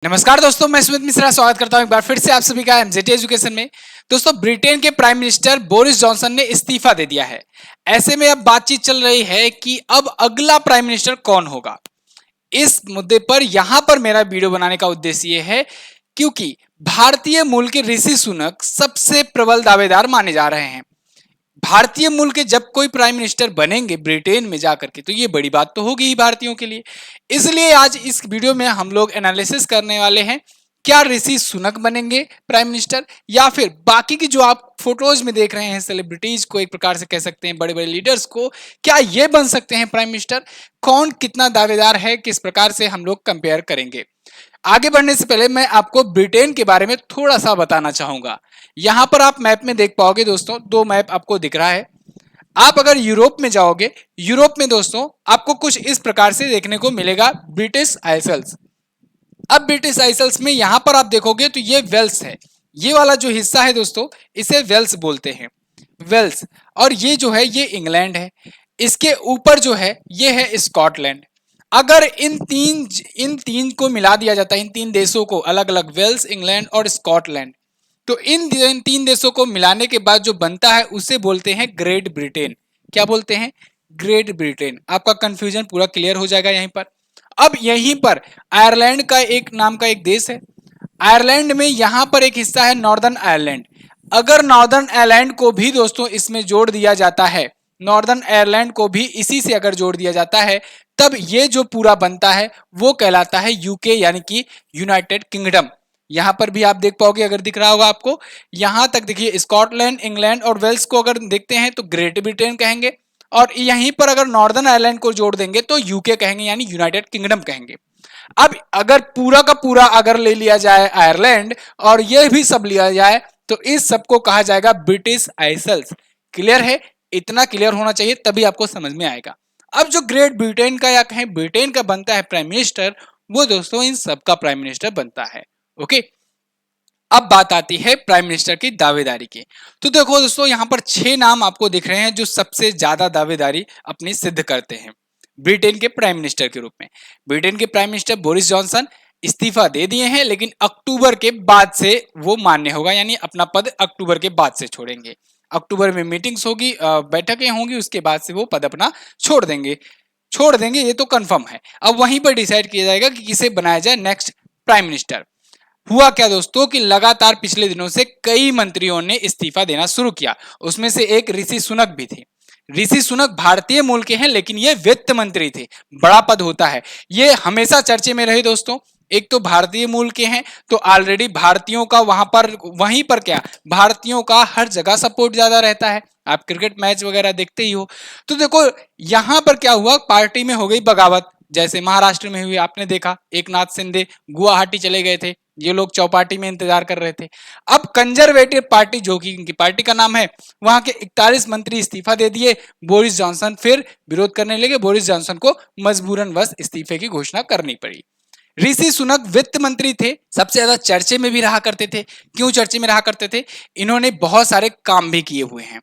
नमस्कार दोस्तों, मैं सुमित मिश्रा स्वागत करता हूं एक बार फिर से आप सभी का एमजेटी एजुकेशन में। दोस्तों, ब्रिटेन के प्राइम मिनिस्टर बोरिस जॉनसन ने इस्तीफा दे दिया है। ऐसे में अब बातचीत चल रही है कि अब अगला प्राइम मिनिस्टर कौन होगा। इस मुद्दे पर यहां पर मेरा वीडियो बनाने का उद्देश्य यह है क्योंकि भारतीय मूल के ऋषि सुनक सबसे प्रबल दावेदार माने जा रहे हैं। भारतीय मूल के जब कोई प्राइम मिनिस्टर बनेंगे ब्रिटेन में जाकर के, तो ये बड़ी बात तो होगी ही भारतीयों के लिए। इसलिए आज इस वीडियो में हम लोग एनालिसिस करने वाले हैं, क्या ऋषि सुनक बनेंगे प्राइम मिनिस्टर या फिर बाकी की जो आप फोटोज में देख रहे हैं सेलिब्रिटीज को, एक प्रकार से कह सकते हैं बड़े बड़े लीडर्स को, क्या ये बन सकते हैं प्राइम मिनिस्टर। कौन कितना दावेदार है, किस प्रकार से हम लोग कंपेयर करेंगे। आगे बढ़ने से पहले मैं आपको ब्रिटेन के बारे में थोड़ा सा बताना चाहूंगा। यहां पर आप मैप में देख पाओगे दोस्तों, दो मैप आपको दिख रहा है। आप अगर यूरोप में जाओगे, यूरोप में दोस्तों आपको कुछ इस प्रकार से देखने को मिलेगा ब्रिटिश आइसल्स। अब ब्रिटिश आइसल्स में यहां पर आप देखोगे तो ये वेल्स है। ये वाला जो हिस्सा है दोस्तों, इसे वेल्स बोलते हैं, वेल्स। और ये जो है ये इंग्लैंड है। इसके ऊपर जो है ये है स्कॉटलैंड। अगर इन तीन को मिला दिया जाता है, इन तीन देशों को अलग अलग, वेल्स, इंग्लैंड और स्कॉटलैंड, तो इन तीन देशों को मिलाने के बाद जो बनता है उसे बोलते हैं ग्रेट ब्रिटेन। क्या बोलते हैं? Great Britain. आपका कंफ्यूजन पूरा क्लियर हो जाएगा यहीं पर। अब यहीं पर आयरलैंड का एक नाम का एक देश है। आयरलैंड में यहां पर एक हिस्सा है नॉर्दर्न आयरलैंड। अगर नॉर्दर्न आयरलैंड को भी दोस्तों इसमें जोड़ दिया जाता है, नॉर्दर्न आयरलैंड को भी इसी से अगर जोड़ दिया जाता है, तब ये जो पूरा बनता है वो कहलाता है यूके, यानी कि यूनाइटेड किंगडम। यहां पर भी आप देख पाओगे, अगर दिख रहा होगा आपको, यहां तक देखिए, स्कॉटलैंड, इंग्लैंड और वेल्स को अगर देखते हैं तो ग्रेट ब्रिटेन कहेंगे, और यहीं पर अगर नॉर्दर्न आयरलैंड को जोड़ देंगे तो यूके कहेंगे, यानी यूनाइटेड किंगडम कहेंगे। अब अगर पूरा का पूरा अगर ले लिया जाए आयरलैंड और ये भी सब लिया जाए, तो इस सबको कहा जाएगा ब्रिटिश आइसल्स। क्लियर है? इतना क्लियर होना चाहिए, तभी आपको समझ में आएगा। अब जो ग्रेट ब्रिटेन का या कहें ब्रिटेन का बनता है प्राइम मिनिस्टर, वो दोस्तों इन सबका प्राइम मिनिस्टर बनता है। ओके, अब बात आती है प्राइम मिनिस्टर की दावेदारी की। तो देखो दोस्तों, यहां पर 6 नाम आपको दिख रहे हैं जो सबसे ज्यादा दावेदारी अपनी सिद्ध करते हैं ब्रिटेन के प्राइम मिनिस्टर के रूप में। ब्रिटेन के प्राइम मिनिस्टर बोरिस जॉनसन इस्तीफा दे दिए हैं, लेकिन अक्टूबर के बाद से वो मान्य होगा, यानी अपना पद अक्टूबर के बाद से छोड़ेंगे। अक्टूबर में मीटिंग्स होगी, बैठकें होंगी, उसके बाद से वो पद अपना छोड़ देंगे, ये तो कंफर्म है। अब वहीं पर डिसाइड किया जाएगा कि किसे बनाया जाए नेक्स्ट प्राइम मिनिस्टर। हुआ क्या दोस्तों कि लगातार पिछले दिनों से कई मंत्रियों ने इस्तीफा देना शुरू किया। उसमें से एक ऋषि सुनक भी थे। ऋषि सुनक भारतीय मूल के हैं, लेकिन ये वित्त मंत्री थे। बड़ा पद होता है, ये हमेशा चर्चे में रहे दोस्तों। एक तो भारतीय मूल के हैं, तो ऑलरेडी भारतीयों का वहीं पर क्या, भारतीयों का हर जगह सपोर्ट ज्यादा रहता है। आप क्रिकेट मैच वगैरह देखते ही हो। तो देखो, यहां पर क्या हुआ, पार्टी में हो गई बगावत। जैसे महाराष्ट्र में हुई, आपने देखा, एकनाथ शिंदे गुवाहाटी चले गए थे, ये लोग चौपाटी में इंतजार कर रहे थे। अब कंजर्वेटिव पार्टी, जो कि इनकी पार्टी का नाम है, वहां के 41 मंत्री इस्तीफा दे दिए। बोरिस जॉनसन फिर विरोध करने लगे। बोरिस जॉनसन को मजबूरन बस इस्तीफे की घोषणा करनी पड़ी। ऋषि सुनक वित्त मंत्री थे, सबसे ज्यादा चर्चे में भी रहा करते थे। क्यों चर्चे में रहा करते थे? इन्होंने बहुत सारे काम भी किए हुए हैं,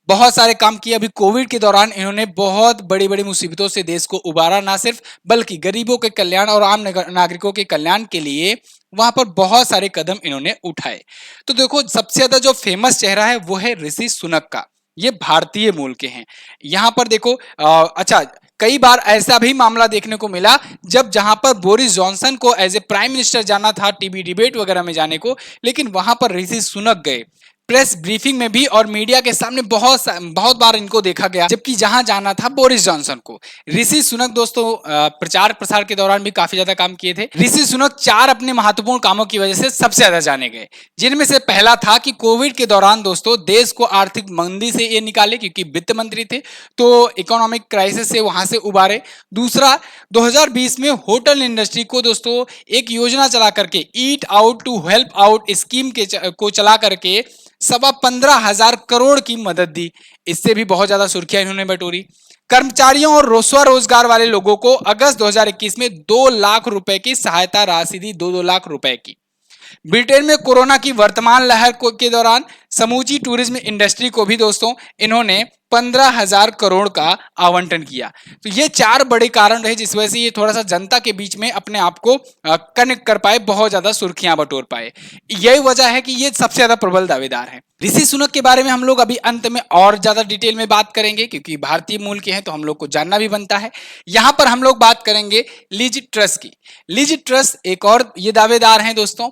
बहुत सारे काम किए। अभी कोविड के दौरान इन्होंने बहुत बड़ी बड़ी मुसीबतों से देश को उबारा, ना सिर्फ बल्कि गरीबों के कल्याण और आम नागरिकों के कल्याण के लिए वहां पर बहुत सारे कदम इन्होंने उठाए। तो देखो, सबसे ज्यादा जो फेमस चेहरा है वो है ऋषि सुनक का। ये भारतीय मूल के हैं। यहां पर देखो, अच्छा, कई बार ऐसा भी मामला देखने को मिला जब जहां पर बोरिस जॉनसन को एज ए प्राइम मिनिस्टर जाना था, टीवी डिबेट वगैरह में जाने को, लेकिन वहां पर ऋषि सुनक गए। प्रेस ब्रीफिंग में भी और मीडिया के सामने बहुत बार इनको देखा गया, जबकि जहां जाना था बोरिस जॉनसन को। ऋषि सुनक दोस्तों प्रचार प्रसार के दौरान भी काफी ज्यादा काम किए थे। ऋषि सुनक 4 अपने महत्वपूर्ण कामों की वजह से सबसे ज्यादा जाने गए, जिनमें से पहला था कि कोविड के दौरान दोस्तों देश को आर्थिक मंदी से ये निकाले, क्योंकि वित्त मंत्री थे, तो इकोनॉमिक क्राइसिस से वहां से उबारे। दूसरा, 2020 में होटल इंडस्ट्री को दोस्तों एक योजना चला करके, eat out to help out scheme को चला करके 15,500 करोड़ की मदद दी। इससे भी बहुत ज्यादा सुर्खियां इन्होंने बटोरी। कर्मचारियों और स्वरोजगार वाले लोगों को अगस्त 2021 में 2 लाख रुपए की सहायता राशि दी, 2-2 लाख रुपए की। ब्रिटेन में कोरोना की वर्तमान लहर के दौरान समूची टूरिज्म इंडस्ट्री को भी दोस्तों इन्होंने 15,000 करोड़ का आवंटन किया। तो ये 4 बड़े कारण रहे जिस वजह से ये थोड़ा सा जनता के बीच में अपने आप को कनेक्ट कर पाए, बहुत ज्यादा सुर्खियां बटोर पाए। यही वजह है कि ये सबसे ज्यादा प्रबल दावेदार है। ऋषि सुनक के बारे में हम लोग अभी अंत में और ज्यादा डिटेल में बात करेंगे, क्योंकि भारतीय मूल के हैं तो हम लोग को जानना भी बनता है। यहां पर हम लोग बात करेंगे लिज ट्रस की। लिज ट्रस एक और ये दावेदार हैं दोस्तों।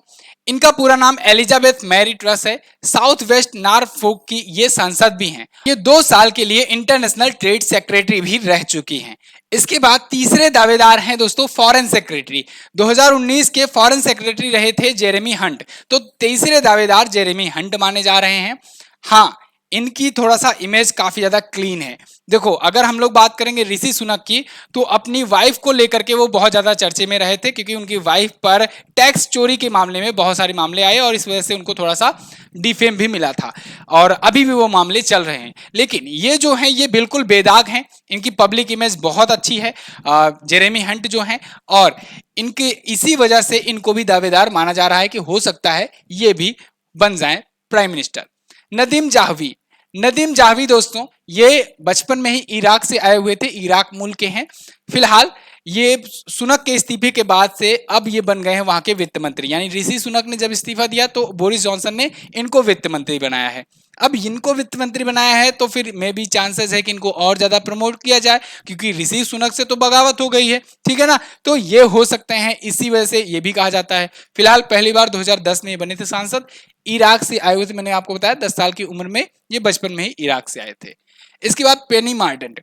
इनका पूरा नाम एलिजाबेथ मैरी ट्रस है। साउथ वेस्ट नॉरफोक की ये सांसद भी हैं। ये 2 साल के लिए इंटरनेशनल ट्रेड सेक्रेटरी भी रह चुकी हैं। इसके बाद तीसरे दावेदार हैं दोस्तों फॉरेन सेक्रेटरी। 2019 के फॉरेन सेक्रेटरी रहे थे जेरेमी हंट। तो तीसरे दावेदार जेरेमी हंट माने जा रहे हैं। हाँ, इनकी थोड़ा सा इमेज काफी ज्यादा क्लीन है। देखो, अगर हम लोग बात करेंगे ऋषि सुनक की, तो अपनी वाइफ को लेकर के वो बहुत ज्यादा चर्चे में रहे थे, क्योंकि उनकी वाइफ पर टैक्स चोरी के मामले में बहुत सारे मामले आए और इस वजह से उनको थोड़ा सा डिफेम भी मिला था और अभी भी वो मामले चल रहे हैं। लेकिन ये जो हैं ये बिल्कुल बेदाग हैं। इनकी पब्लिक इमेज बहुत अच्छी है जेरेमी हंट जो हैं, और इनके इसी वजह से इनको भी दावेदार माना जा रहा है कि हो सकता है ये भी बन जाए प्राइम मिनिस्टर। नदीम जाहवी। नदीम जाहवी दोस्तों ये बचपन में ही इराक से आए हुए थे, इराक मूल के हैं। फिलहाल ये सुनक के इस्तीफे के बाद से अब ये बन गए हैं वहां के वित्त मंत्री। यानी ऋषि सुनक ने जब इस्तीफा दिया तो बोरिस जॉनसन ने इनको वित्त मंत्री बनाया है। अब इनको वित्त मंत्री बनाया है तो फिर मे भी चांसेस है कि इनको और ज्यादा प्रमोट किया जाए, क्योंकि ऋषि सुनक से तो बगावत हो गई है, ठीक है ना। तो ये हो सकते हैं, इसी वजह से ये भी कहा जाता है। फिलहाल पहली बार 2010 में ये बने थे सांसद। इराक से आए हुए थे, मैंने आपको बताया 10 साल की उम्र में ये बचपन में ही इराक से आए थे। इसके बाद पेनी मार्डेंट।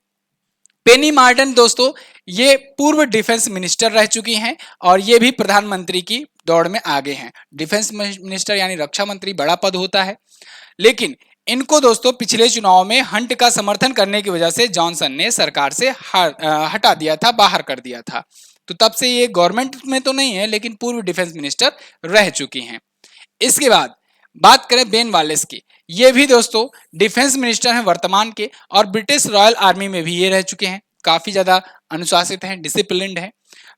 पेनी मार्डेंट दोस्तों ये पूर्व डिफेंस मिनिस्टर रह चुकी हैं और ये भी प्रधानमंत्री की दौड़ में आगे हैं। डिफेंस मिनिस्टर यानी रक्षा मंत्री बड़ा पद होता है, लेकिन इनको दोस्तों पिछले चुनाव में हंट का समर्थन करने की वजह से जॉनसन ने सरकार से हटा दिया था, बाहर कर दिया था। तो तब से ये गवर्नमेंट में तो नहीं है, लेकिन पूर्व डिफेंस मिनिस्टर रह चुकी हैं। इसके बाद बात करें बेन वालेस की। ये भी दोस्तों डिफेंस मिनिस्टर हैं वर्तमान के, और ब्रिटिश रॉयल आर्मी में भी ये रह चुके हैं। काफी ज्यादा अनुशासित हैं, डिसिप्लिन्ड हैं।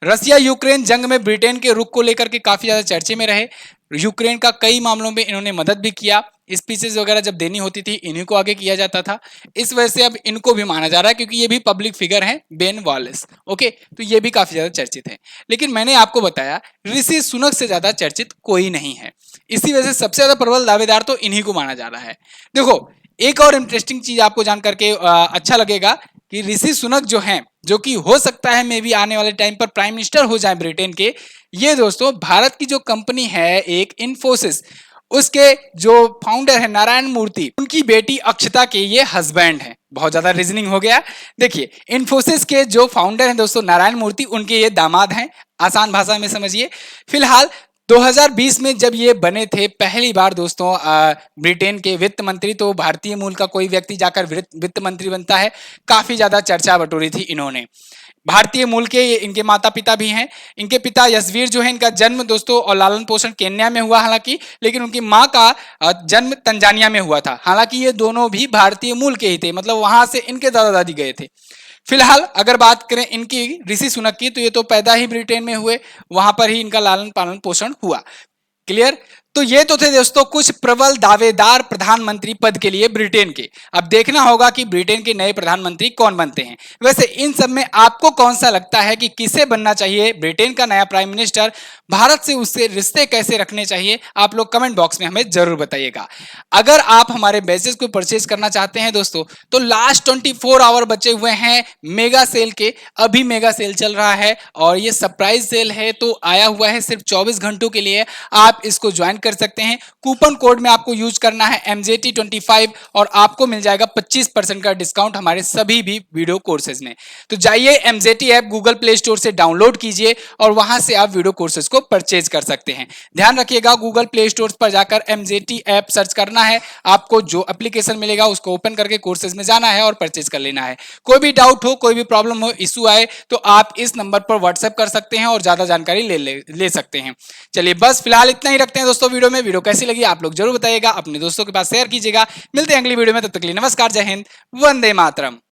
रसिया यूक्रेन जंग में ब्रिटेन के रुख को लेकर के काफी ज्यादा चर्चे में रहे। यूक्रेन का कई मामलों में इन्होंने मदद भी किया। स्पीचेस वगैरह जब देनी होती थी इन्हीं को आगे किया जाता था। इस वजह से अब इनको भी माना जा रहा है, क्योंकि ये भी पब्लिक फिगर हैं बेन वालेस। ओके, तो ये भी काफी ज्यादा चर्चित है। लेकिन मैंने आपको बताया ऋषि सुनक से ज्यादा चर्चित कोई नहीं है। इसी वजह से सबसे ज्यादा प्रबल दावेदार तो इन्हीं को माना जा रहा है। देखो, एक और इंटरेस्टिंग चीज आपको जान करके अच्छा लगेगा कि ऋषि सुनक जो हैं, जो कि हो सकता है मे भी आने वाले टाइम पर प्राइम मिनिस्टर हो जाए ब्रिटेन के, ये दोस्तों भारत की जो कंपनी है एक इन्फोसिस, उसके जो फाउंडर है नारायण मूर्ति, उनकी बेटी अक्षता के ये हस्बैंड हैं। बहुत ज्यादा रीजनिंग हो गया। देखिए, इन्फोसिस के जो फाउंडर हैं दोस्तों नारायण मूर्ति, उनके ये दामाद हैं। आसान भाषा में समझिए। फिलहाल 2020 में जब ये बने थे पहली बार दोस्तों ब्रिटेन के वित्त मंत्री, तो भारतीय मूल का कोई व्यक्ति जाकर वित्त मंत्री बनता है, काफी ज्यादा चर्चा बटोरी थी इन्होंने। भारतीय मूल के इनके माता पिता भी हैं। इनके पिता यशवीर जो है, इनका जन्म दोस्तों और लालन पोषण केन्या में हुआ हालांकि, लेकिन उनकी माँ का जन्म तंजानिया में हुआ था। हालांकि ये दोनों भी भारतीय मूल के ही थे, मतलब वहां से इनके दादा दादी गए थे। फिलहाल अगर बात करें इनकी ऋषि सुनक की, तो ये तो पैदा ही ब्रिटेन में हुए, वहां पर ही इनका लालन पालन पोषण हुआ। क्लियर। तो ये तो थे दोस्तों कुछ प्रबल दावेदार प्रधानमंत्री पद के लिए ब्रिटेन के। अब देखना होगा कि ब्रिटेन के नए प्रधानमंत्री कौन बनते हैं। वैसे इन सब में आपको कौन सा लगता है कि किसे बनना चाहिए ब्रिटेन का नया प्राइम मिनिस्टर, भारत से उससे रिश्ते कैसे रखने चाहिए, आप लोग कमेंट बॉक्स में हमें जरूर बताइएगा। अगर आप हमारे बैचेस को परचेज करना चाहते हैं दोस्तों, तो लास्ट 24 आवर बचे हुए हैं मेगा सेल के। अभी मेगा सेल चल रहा है और ये सरप्राइज सेल है, तो आया हुआ है सिर्फ 24 घंटों के लिए। आप इसको ज्वाइन कर सकते हैं। कूपन कोड में आपको यूज करना है MJT25 और आपको मिल जाएगा 25% का डिस्काउंट हमारे सभी भी वीडियो कोर्सेज में। तो जाइए MJT app Google play store से डाउनलोड कीजिए और वहां से आप वीडियो कोर्सेज को परचेज कर सकते हैं। ध्यान रखिएगा, गूगल प्ले स्टोर पर जाकर MJT ऐप सर्च करना है। आपको जो एप्लीकेशन मिलेगा उसको ओपन करके कोर्सेज में जाना है और परचेज कर लेना है। कोई भी डाउट हो, कोई भी प्रॉब्लम हो, इशू आए, तो आप इस नंबर पर व्हाट्सएप कर सकते हैं और ज्यादा जानकारी ले सकते हैं। चलिए बस फिलहाल इतना ही रखते हैं दोस्तों। वीडियो कैसी लगी आप लोग जरूर बताइएगा, अपने दोस्तों के पास शेयर कीजिएगा। मिलते हैं अगली वीडियो में, तब तक के लिए नमस्कार, जय हिंद, वंदे मातरम।